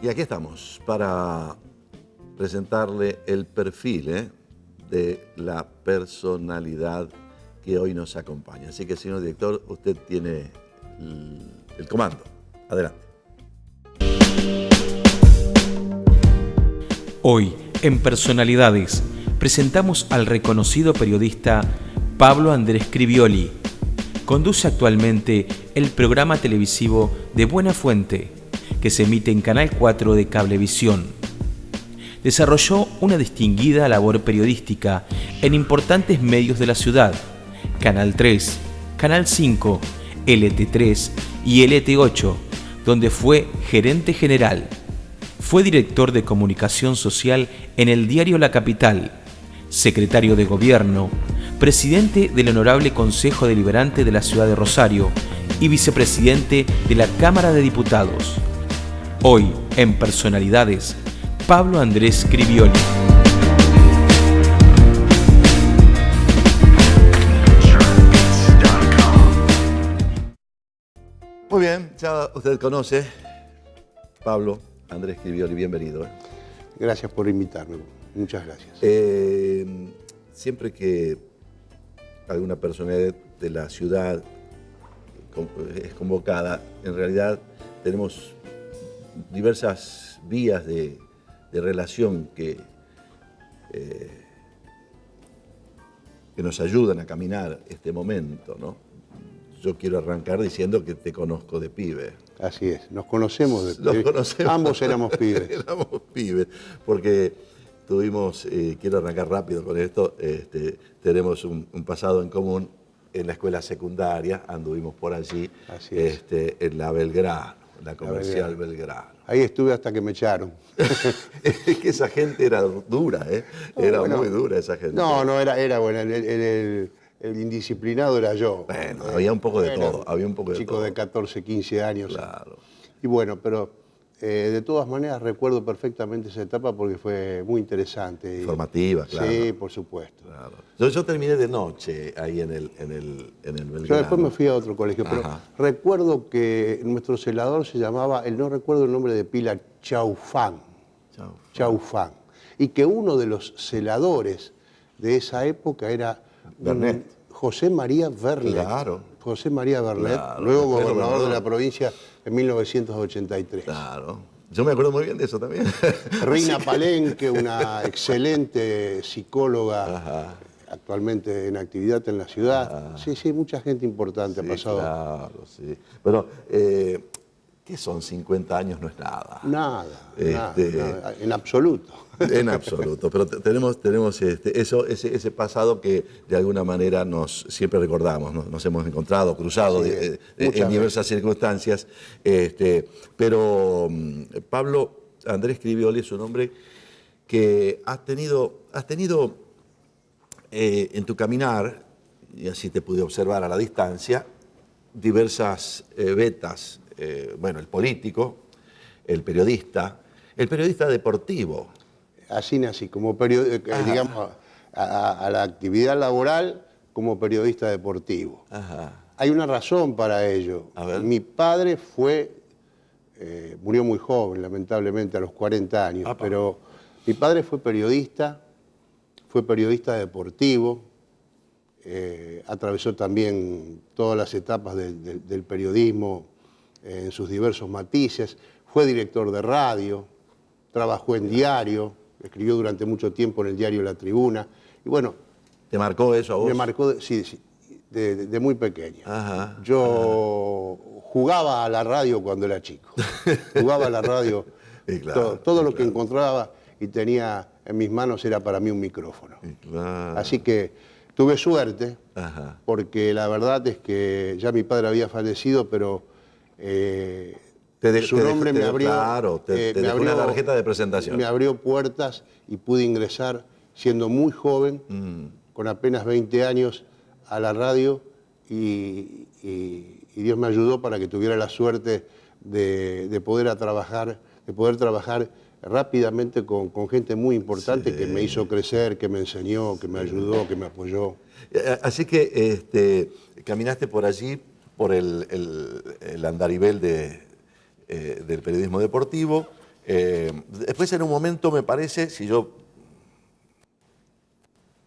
Y aquí estamos para presentarle el perfil de la personalidad que hoy nos acompaña. Así que, señor director, usted tiene el comando. Adelante. Hoy, en Personalidades, presentamos al reconocido periodista Pablo Andrés Scrivioli. Conduce actualmente el programa televisivo De Buena Fuente, que se emite en Canal 4 de Cablevisión. Desarrolló una distinguida labor periodística en importantes medios de la ciudad: Canal 3, Canal 5, LT3 y LT8, donde fue gerente general. Fue director de comunicación social en el diario La Capital, secretario de Gobierno, presidente del Honorable Consejo Deliberante de la Ciudad de Rosario y vicepresidente de la Cámara de Diputados. Hoy, en Personalidades, Pablo Andrés Scrivioli. Muy bien, ya usted conoce Pablo Andrés Scrivioli, bienvenido. Gracias por invitarme, muchas gracias. Siempre que alguna personalidad de la ciudad es convocada, en realidad tenemos diversas vías de relación que nos ayudan a caminar este momento, ¿no? Yo quiero arrancar diciendo que te conozco de pibe. Así es, nos conocemos de pibe. Ambos éramos pibes. Éramos pibes, porque tuvimos, quiero arrancar rápido con esto, tenemos un pasado en común en la escuela secundaria, anduvimos por allí, en la Belgrano, la comercial Belgrano. Ahí estuve hasta que me echaron. Es que esa gente era dura, era muy dura esa gente. No, era buena. El indisciplinado era yo. Bueno, había un poco de todo. Había un poco de chico todo. de 14, 15 años. Claro. Y bueno, pero de todas maneras recuerdo perfectamente esa etapa porque fue muy interesante. Formativa, claro. Sí, por supuesto. Claro. Yo terminé de noche ahí en el Belgrano. Yo después me fui a otro colegio, pero recuerdo que nuestro celador se llamaba, no recuerdo el nombre de pila, Chaufán. Chaufán. Y que uno de los celadores de esa época era José María Vernet. Claro. José María Vernet, claro, luego gobernador de la provincia en 1983. Claro. Yo me acuerdo muy bien de eso también. Rina Palenque, una excelente psicóloga, actualmente en actividad en la ciudad. Sí, mucha gente importante ha pasado. Claro, sí. Pero, ¿qué son 50 años? No es nada. Nada, en absoluto. En absoluto, pero tenemos ese pasado que de alguna manera siempre recordamos, nos hemos encontrado, cruzado en diversas circunstancias. Pero Pablo Andrés Scrivioli es un hombre que has tenido en tu caminar, y así te pude observar a la distancia, diversas vetas. Bueno, el político, el periodista deportivo. Así nací, como periodista, digamos, a la actividad laboral como periodista deportivo. Hay una razón para ello. Mi padre murió muy joven, lamentablemente, a los 40 años, pero mi padre fue periodista deportivo, atravesó también todas las etapas del periodismo en sus diversos matices, fue director de radio, trabajó en diario, escribió durante mucho tiempo en el diario La Tribuna, y bueno... ¿Te marcó eso a vos? Me marcó, sí, de muy pequeño. Yo jugaba a la radio cuando era chico, jugaba a la radio, todo lo que encontraba y tenía en mis manos era para mí un micrófono. Así que tuve suerte, porque la verdad es que ya mi padre había fallecido, pero... su nombre me abrió... Claro, te dejó una tarjeta de presentación. Me abrió puertas y pude ingresar siendo muy joven, con apenas 20 años, a la radio y Dios me ayudó para que tuviera la suerte de poder trabajar rápidamente con gente muy importante que me hizo crecer, que me enseñó, que me ayudó, que me apoyó. Así que caminaste por allí, por el andarivel del periodismo deportivo, Después en un momento me parece, si yo,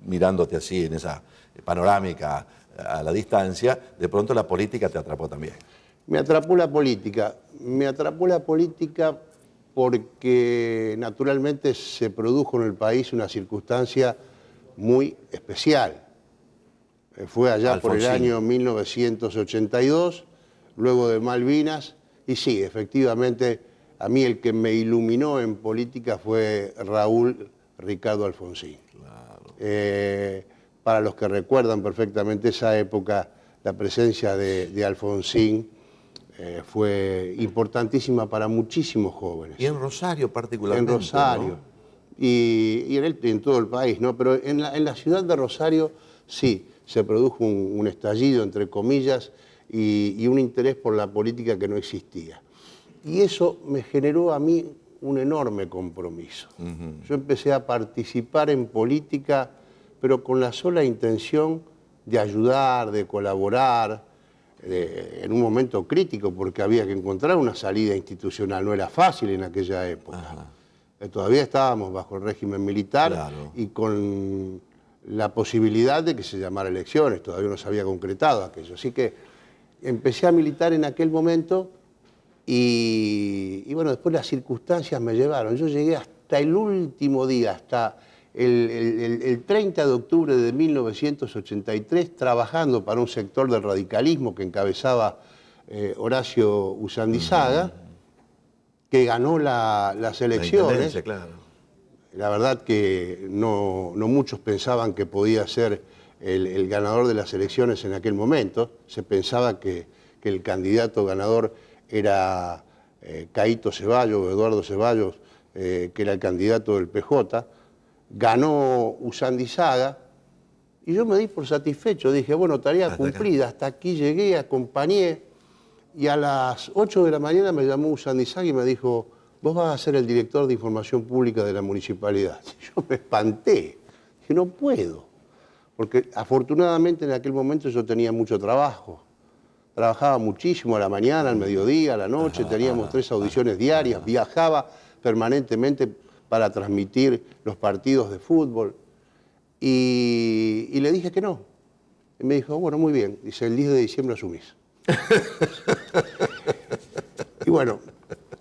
mirándote así en esa panorámica a la distancia, de pronto la política te atrapó también. Me atrapó la política. Me atrapó la política porque naturalmente se produjo en el país una circunstancia muy especial. Fue allá por el año 1982, luego de Malvinas, y sí, efectivamente, a mí el que me iluminó en política fue Raúl Ricardo Alfonsín. Claro. Para los que recuerdan perfectamente esa época, la presencia de Alfonsín fue importantísima para muchísimos jóvenes. Y en Rosario particularmente. En Rosario, ¿no? y en todo el país, ¿no? Pero en la ciudad de Rosario sí se produjo un estallido, entre comillas, y un interés por la política que no existía. Y eso me generó a mí un enorme compromiso. Yo empecé a participar en política, pero con la sola intención de ayudar, de colaborar, en un momento crítico, porque había que encontrar una salida institucional. No era fácil en aquella época. Todavía estábamos bajo el régimen militar, claro, y con la posibilidad de que se llamara elecciones. Todavía no se había concretado aquello. Así que empecé a militar en aquel momento y bueno, después las circunstancias me llevaron. Yo llegué hasta el último día, hasta el 30 de octubre de 1983, trabajando para un sector del radicalismo que encabezaba Horacio Usandizaga, que ganó las elecciones. Claro. La verdad que no muchos pensaban que podía ser el ganador de las elecciones en aquel momento. Se pensaba que el candidato ganador era Caíto Ceballos, Eduardo Ceballos, que era el candidato del PJ. Ganó Usandizaga y yo me di por satisfecho. Dije, bueno, tarea cumplida, hasta aquí llegué, acompañé. Y a las 8 de la mañana me llamó Usandizaga y me dijo, vos vas a ser el director de Información Pública de la Municipalidad. Yo me espanté, dije, no puedo, porque afortunadamente en aquel momento yo tenía mucho trabajo. Trabajaba muchísimo a la mañana, al mediodía, a la noche, teníamos 3 audiciones diarias, viajaba permanentemente para transmitir los partidos de fútbol. Y le dije que no. Y me dijo, bueno, muy bien, dice, el 10 de diciembre asumís. Y bueno,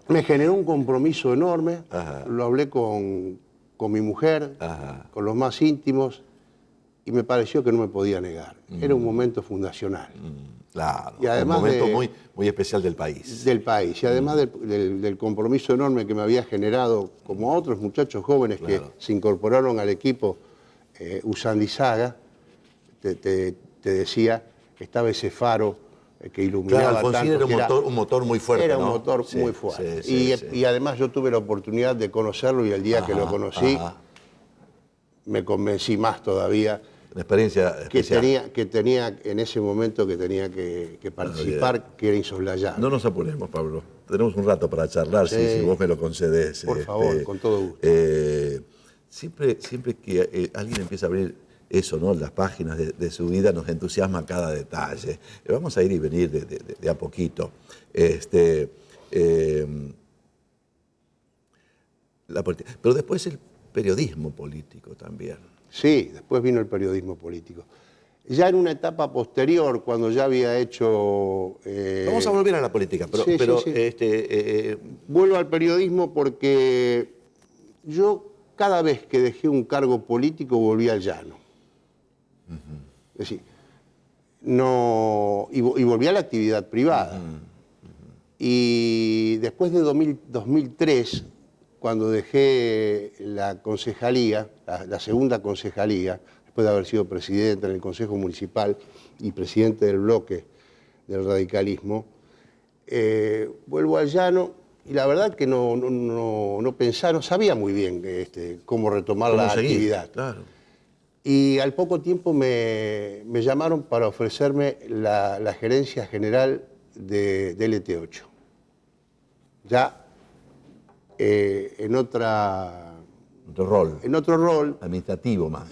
me generó un compromiso enorme. Lo hablé con mi mujer, con los más íntimos, y me pareció que no me podía negar. Era un momento fundacional. Claro, y además un momento muy especial del país. Del país, y además del compromiso enorme que me había generado, como a otros muchachos jóvenes, claro, que se incorporaron al equipo Usandizaga, te decía, estaba ese faro que iluminaba, claro, Alfonsín era un motor muy fuerte, era, ¿no? Un motor muy fuerte. Y además yo tuve la oportunidad de conocerlo, y el día que lo conocí, me convencí más todavía. Una experiencia especial. Que tenía en ese momento que tenía que participar, que era insoslayable. No nos apuremos, Pablo. Tenemos un rato para charlar, si vos me lo concedés. Por favor, con todo gusto. Siempre que alguien empieza a abrir eso, ¿no? Las páginas de su vida, nos entusiasma cada detalle. Vamos a ir y venir de a poquito. La política. Pero después el periodismo político también. Sí, después vino el periodismo político. Ya en una etapa posterior, cuando ya había hecho... Vamos a volver a la política, pero sí. Vuelvo al periodismo porque yo cada vez que dejé un cargo político volví al llano. Es decir, no, y volví a la actividad privada. Y después de 2003, cuando dejé la concejalía, la segunda concejalía, después de haber sido presidente en el Consejo Municipal y presidente del bloque del radicalismo, vuelvo al llano, y la verdad que no pensaba, no sabía muy bien cómo retomar la actividad. Claro. Y al poco tiempo me llamaron para ofrecerme la gerencia general de LT8. Ya en otro rol. Administrativo más.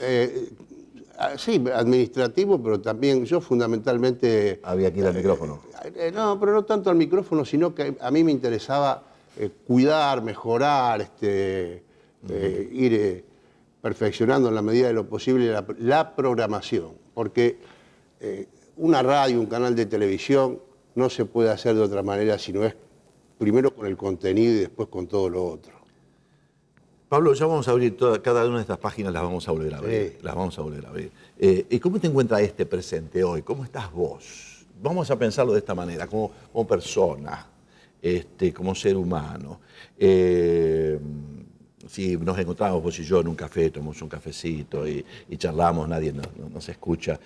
Sí, administrativo, pero también yo fundamentalmente... Había que ir al micrófono. No, pero no tanto al micrófono, sino que a mí me interesaba cuidar, mejorar, ir perfeccionando en la medida de lo posible la programación, porque una radio, un canal de televisión no se puede hacer de otra manera sino es primero con el contenido y después con todo lo otro. Pablo, ya vamos a abrir cada una de estas páginas, las vamos a volver a abrir. Las vamos a volver a abrir. ¿Y cómo te encuentras este presente hoy? ¿Cómo estás vos? Vamos a pensarlo de esta manera, como persona, como ser humano. Si nos encontramos vos y yo en un café, tomamos un cafecito y charlamos, nadie nos escucha.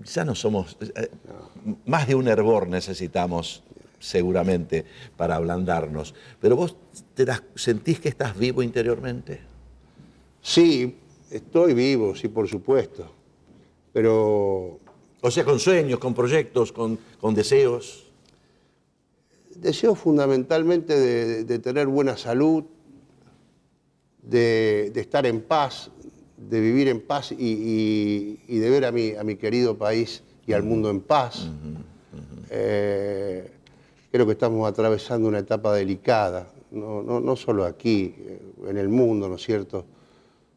Ya no somos... más de un hervor necesitamos seguramente para ablandarnos. Pero vos sentís que estás vivo interiormente. Sí, estoy vivo, sí, por supuesto. Pero... O sea, con sueños, con proyectos, con deseos. Deseo fundamentalmente de tener buena salud, de estar en paz, de vivir en paz y de ver a mi querido país y al mundo en paz. Creo que estamos atravesando una etapa delicada, no solo aquí, en el mundo, ¿no es cierto?,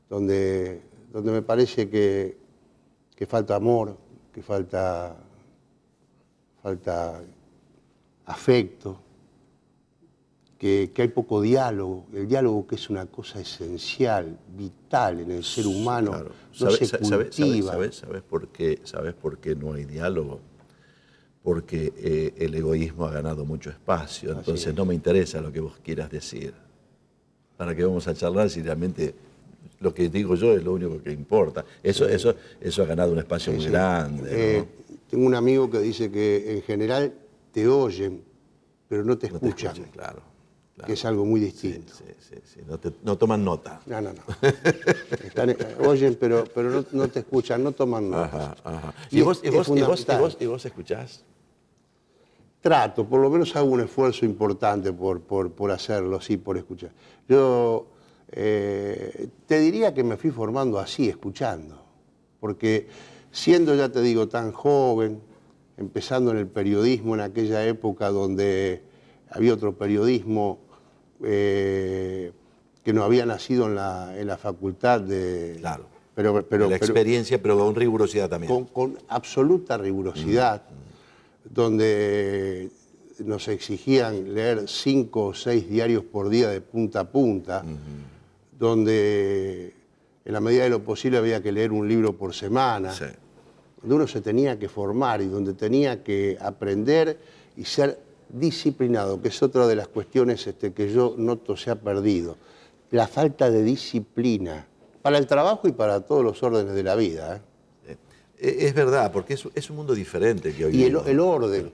donde me parece que falta amor, que falta afecto, que hay poco diálogo, el diálogo que es una cosa esencial, vital en el ser humano, claro. No se cultiva. ¿Sabes por qué no hay diálogo? Porque el egoísmo ha ganado mucho espacio, entonces no me interesa lo que vos quieras decir. ¿Para qué vamos a charlar si realmente lo que digo yo es lo único que importa? Eso ha ganado un espacio muy grande, ¿no? Tengo un amigo que dice que en general te oyen, pero no te escuchan. Claro. Que es algo muy distinto. Sí. No toman nota. No. Oyen, pero no te escuchan, no toman nota. Ajá. ¿Y vos escuchás? Trato, por lo menos hago un esfuerzo importante por hacerlo, sí, por escuchar. Yo te diría que me fui formando así, escuchando. Porque siendo, ya te digo, tan joven, empezando en el periodismo en aquella época donde había otro periodismo que no había nacido en la facultad de... Claro, pero la experiencia, pero con rigurosidad también. Con absoluta rigurosidad, donde nos exigían leer 5 o 6 diarios por día de punta a punta, donde en la medida de lo posible había que leer un libro por semana, donde uno se tenía que formar y donde tenía que aprender y ser disciplinado, que es otra de las cuestiones que yo noto se ha perdido. La falta de disciplina para el trabajo y para todos los órdenes de la vida. Es verdad, porque es un mundo diferente que hoy. Y el orden,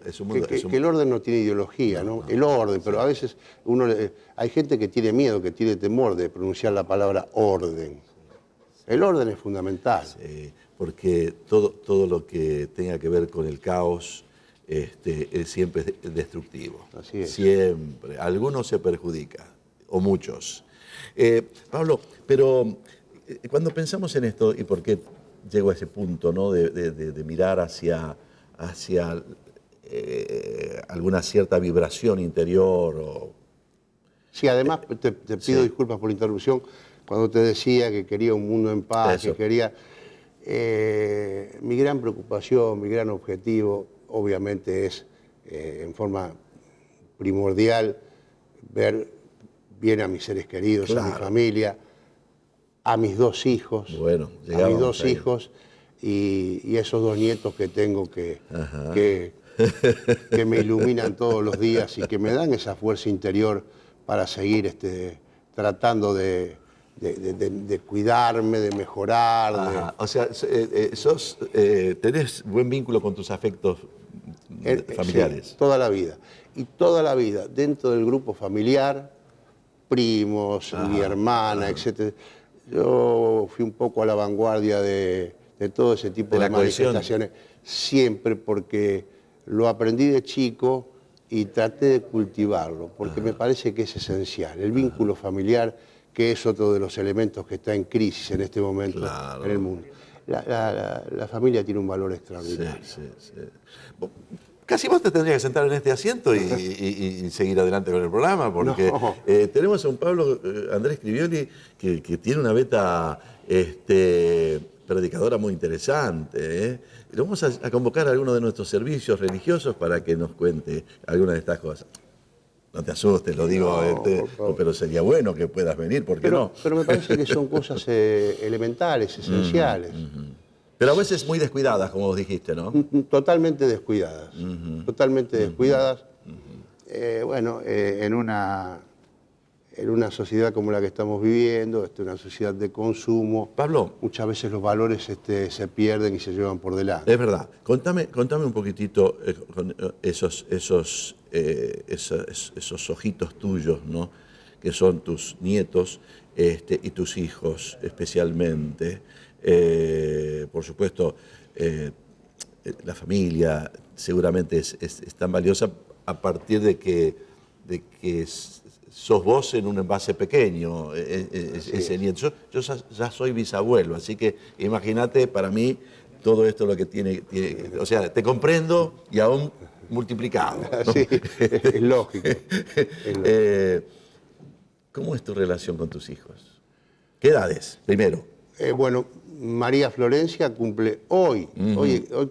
que el orden no tiene ideología, ¿no? El orden, pero a veces hay gente que tiene miedo, que tiene temor de pronunciar la palabra orden. El orden es fundamental. Sí, porque todo lo que tenga que ver con el caos siempre es destructivo. Así es. Siempre. Algunos se perjudican, o muchos. Pablo, pero cuando pensamos en esto, y por qué llego a ese punto, ¿no?, de mirar hacia alguna cierta vibración interior. Sí, además te pido disculpas por la interrupción, cuando te decía que quería un mundo en paz, que quería... mi gran preocupación, mi gran objetivo, obviamente es, en forma primordial, ver bien a mis seres queridos, a mi familia, a mis 2 hijos, y esos 2 nietos que tengo que me iluminan todos los días y que me dan esa fuerza interior para seguir tratando de cuidarme, de mejorar. O sea, tenés buen vínculo con tus afectos familiares. Sí, toda la vida. Y toda la vida, dentro del grupo familiar, primos, mi hermana, etc. Yo fui un poco a la vanguardia de todo ese tipo de manifestaciones, siempre porque lo aprendí de chico y traté de cultivarlo, porque me parece que es esencial. El vínculo familiar, que es otro de los elementos que está en crisis en este momento en el mundo. La familia tiene un valor extraordinario. Sí. casi vos te tendrías que sentar en este asiento y seguir adelante con el programa, porque tenemos a un Pablo Andrés Scrivioli que tiene una beta predicadora muy interesante. Lo vamos a convocar a alguno de nuestros servicios religiosos para que nos cuente alguna de estas cosas. No te asustes, lo digo, pero sería bueno que puedas venir, ¿por qué no? Pero me parece que son cosas elementales, esenciales. Pero a veces muy descuidadas, como vos dijiste, ¿no? Totalmente descuidadas. Totalmente descuidadas. Bueno, en una sociedad como la que estamos viviendo, una sociedad de consumo, Pablo, muchas veces los valores se pierden y se llevan por delante. Es verdad. Contame un poquitito con esos ojitos tuyos, ¿no? Que son tus nietos y tus hijos especialmente. Por supuesto, la familia seguramente es tan valiosa a partir de que sos vos en un envase pequeño, ese nieto. Yo ya soy bisabuelo, así que imagínate para mí todo esto lo que tiene, o sea, te comprendo y aún multiplicado, ¿no? Sí, es lógico. ¿Cómo es tu relación con tus hijos? ¿Qué edades, primero? Bueno, María Florencia cumple hoy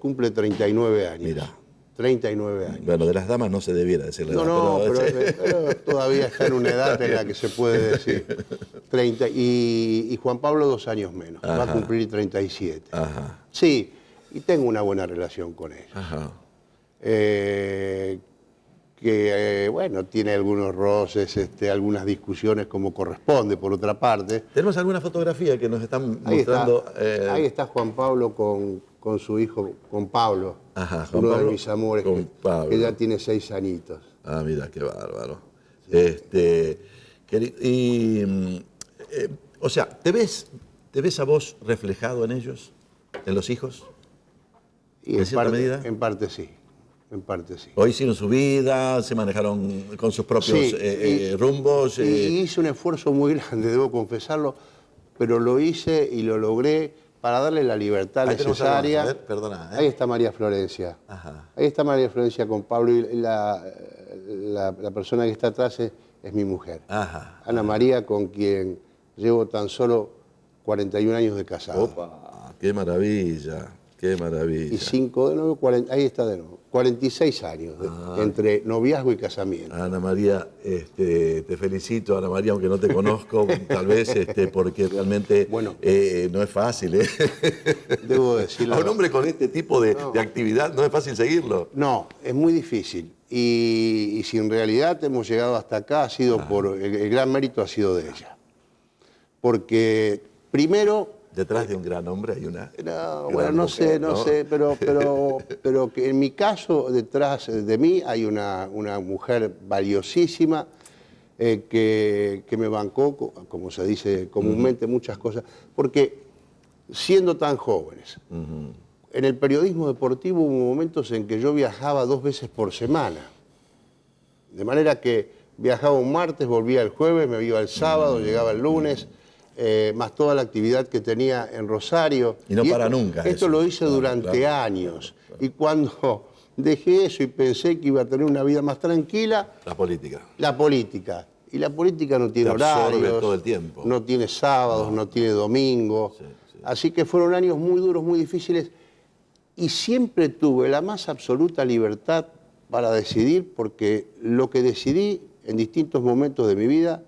cumple 39 años. Mira. 39 años. Bueno, de las damas no se debiera decir la edad. No, pero todavía está en una edad en la que se puede decir. 30, y Juan Pablo 2 años menos. Va a cumplir 37. Ajá. Sí, y tengo una buena relación con ellos. Ajá. Bueno, tiene algunos roces, algunas discusiones como corresponde, por otra parte. ¿Tenemos alguna fotografía que nos están mostrando? Ahí está Juan Pablo con su hijo, con Pablo. Ajá, uno de mis amores, que ya tiene 6 añitos. Ah, mira, qué bárbaro. Sí. O sea, ¿te ves a vos reflejado en ellos, en los hijos? Y en cierta medida. En parte sí. En parte sí. O hicieron su vida, se manejaron con sus propios rumbos. Y hice un esfuerzo muy grande, debo confesarlo, pero lo hice y lo logré para darle la libertad necesaria. A ver, perdona, Ahí está María Florencia. Ajá. Ahí está María Florencia con Pablo y la persona que está atrás es mi mujer. Ajá. Ana María, con quien llevo tan solo 41 años de casado. ¡Opa! ¡Qué maravilla! ¡Qué maravilla! Y 5 de nuevo, ahí está de nuevo. 46 años entre noviazgo y casamiento. Ana María, te felicito, Ana María, aunque no te conozco, tal vez porque realmente no es fácil. Debo decirlo. A un hombre con este tipo de actividad no es fácil seguirlo. No, es muy difícil. Y si en realidad hemos llegado hasta acá, ha sido por el gran mérito ha sido de ella. Porque primero... Detrás de un gran hombre hay una... No sé, pero que en mi caso, detrás de mí hay una mujer valiosísima que me bancó, como se dice comúnmente, muchas cosas. Porque siendo tan jóvenes, en el periodismo deportivo hubo momentos en que yo viajaba 2 veces por semana. De manera que viajaba un martes, volvía el jueves, me iba el sábado, llegaba el lunes... más toda la actividad que tenía en Rosario. Y no para nunca. Esto lo hice durante años. Y cuando dejé eso y pensé que iba a tener una vida más tranquila... La política. La política. Y la política no tiene horarios. Todo el tiempo. No tiene sábados, no tiene domingos. Sí. Así que fueron años muy duros, muy difíciles. Y siempre tuve la más absoluta libertad para decidir, porque lo que decidí en distintos momentos de mi vida...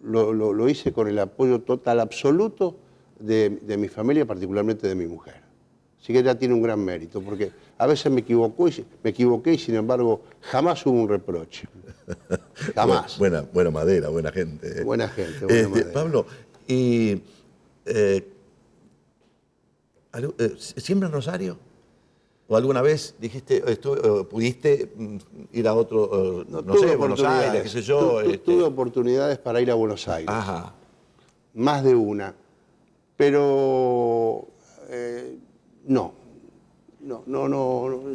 Lo hice con el apoyo total, absoluto de mi familia, particularmente de mi mujer. Así que ella tiene un gran mérito, porque a veces me equivoqué y sin embargo jamás hubo un reproche. Jamás. Buena madera, buena gente. Buena gente, buena madera. Pablo, y ¿siempre en Rosario? ¿O alguna vez dijiste, pudiste ir a otro, no sé, Buenos Aires, qué sé yo? Tuve oportunidades para ir a Buenos Aires. Ajá. Más de una. Pero no.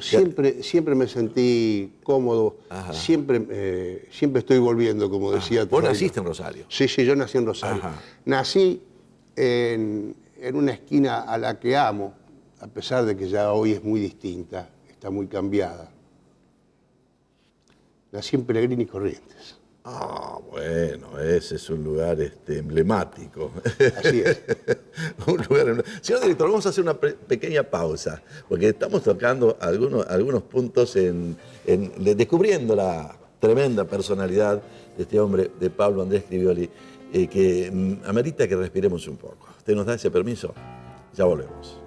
Siempre me sentí cómodo. Siempre estoy volviendo, como decía. ¿Vos naciste en Rosario? Sí, yo nací en Rosario. Ajá. Nací en una esquina a la que amo, a pesar de que ya hoy es muy distinta. está muy cambiada. Nací en Pellegrini y Corrientes. Ah, bueno, ese es un lugar emblemático. Así es. Un lugar. Señor director, vamos a hacer una pequeña pausa, porque estamos tocando algunos puntos descubriendo la tremenda personalidad de este hombre, de Pablo Andrés Scrivioli, que amerita que respiremos un poco. ¿Usted nos da ese permiso? Ya volvemos.